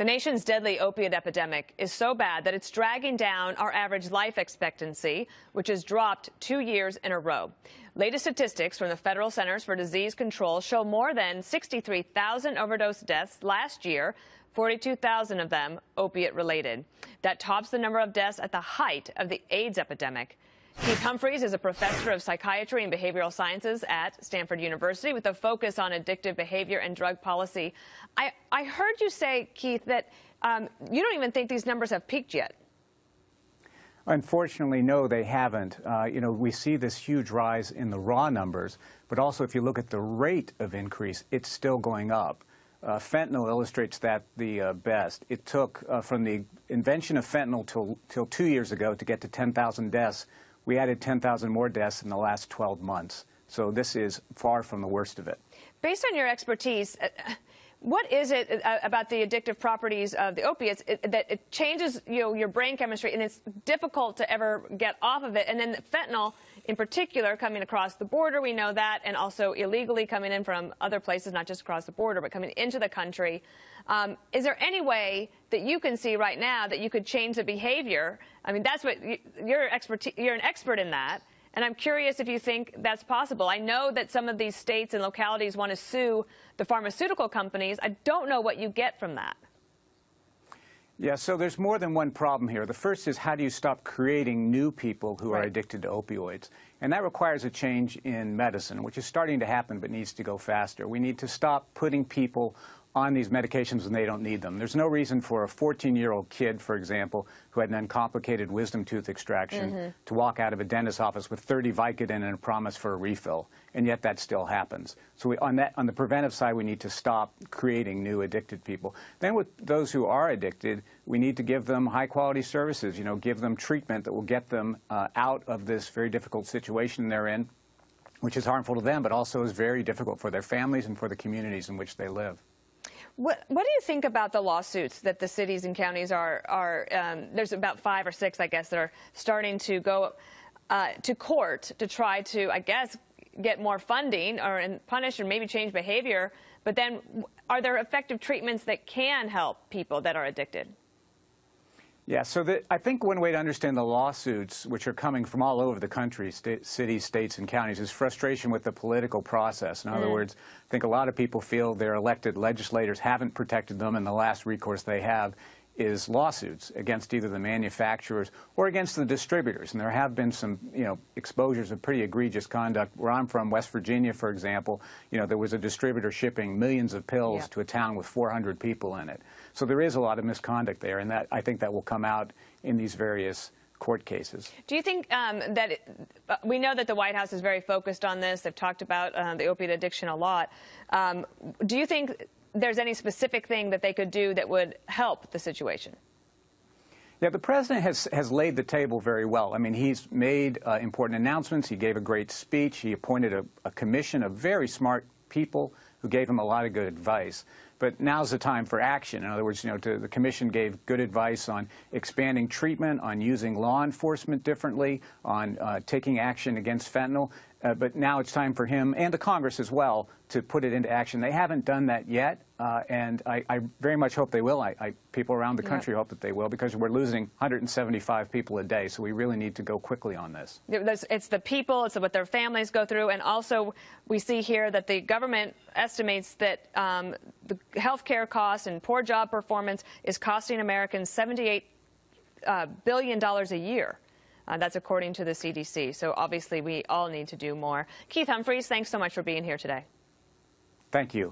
The nation's deadly opioid epidemic is so bad that it's dragging down our average life expectancy, which has dropped 2 years in a row. Latest statistics from the Federal Centers for Disease Control show more than 63,000 overdose deaths last year, 42,000 of them opiate-related. That tops the number of deaths at the height of the AIDS epidemic. Keith Humphreys is a professor of psychiatry and behavioral sciences at Stanford University with a focus on addictive behavior and drug policy. I heard you say, Keith, that you don't even think these numbers have peaked yet. Unfortunately, no, they haven't. We see this huge rise in the raw numbers, but also if you look at the rate of increase, it's still going up. Fentanyl illustrates that the best. It took from the invention of fentanyl till 2 years ago to get to 10,000 deaths. We added 10,000 more deaths in the last 12 months. So this is far from the worst of it. Based on your expertise, what is it about the addictive properties of the opiates that it changes your brain chemistry, and it's difficult to ever get off of it? And then fentanyl, in particular, coming across the border, we know that, and also illegally coming in from other places, not just across the border, but coming into the country. Is there any way that you can see right now that you could change the behavior? I mean, that's what you're an expert in that. And I'm curious if you think that's possible. I know that some of these states and localities want to sue the pharmaceutical companies. I don't know what you get from that. Yeah, so there's more than one problem here. The first is, how do you stop creating new people who are addicted to opioids? And that requires a change in medicine, which is starting to happen but needs to go faster. We need to stop putting people on these medications when they don't need them. There's no reason for a 14-year-old kid, for example, who had an uncomplicated wisdom tooth extraction to walk out of a dentist's office with 30 Vicodin and a promise for a refill, and yet that still happens. So on the preventive side, we need to stop creating new addicted people. Then with those who are addicted, we need to give them high-quality services, give them treatment that will get them out of this very difficult situation they're in, which is harmful to them, but also is very difficult for their families and for the communities in which they live. What do you think about the lawsuits that the cities and counties there's about 5 or 6, I guess, that are starting to go to court to try to, I guess, get more funding and punish and maybe change behavior? But then are there effective treatments that can help people that are addicted? Yeah, so I think one way to understand the lawsuits, which are coming from all over the country, cities, states, and counties, is frustration with the political process. In other words, I think a lot of people feel their elected legislators haven't protected them, and the last recourse they have is lawsuits against either the manufacturers or against the distributors. And there have been some, exposures of pretty egregious conduct. Where I'm from, West Virginia, for example, there was a distributor shipping millions of pills to a town with 400 people in it. So there is a lot of misconduct there, and I think that will come out in these various court cases. Do you think we know that the White House is very focused on this? They've talked about the opiate addiction a lot. Do you think there's any specific thing that they could do that would help the situation? Yeah, the president has laid the table very well. I mean, he's made important announcements. He gave a great speech. He appointed a commission of very smart people who gave him a lot of good advice. But now's the time for action. In other words, the commission gave good advice on expanding treatment, on using law enforcement differently, on taking action against fentanyl. But now it's time for him and the Congress as well to put it into action. They haven't done that yet, and I very much hope they will. People around the country hope that they will, because we're losing 175 people a day, so we really need to go quickly on this. It's the people, it's what their families go through, and also we see here that the government estimates that the health care costs and poor job performance is costing Americans $78 billion a year. That's according to the CDC. So obviously we all need to do more. Keith Humphreys, thanks so much for being here today. Thank you.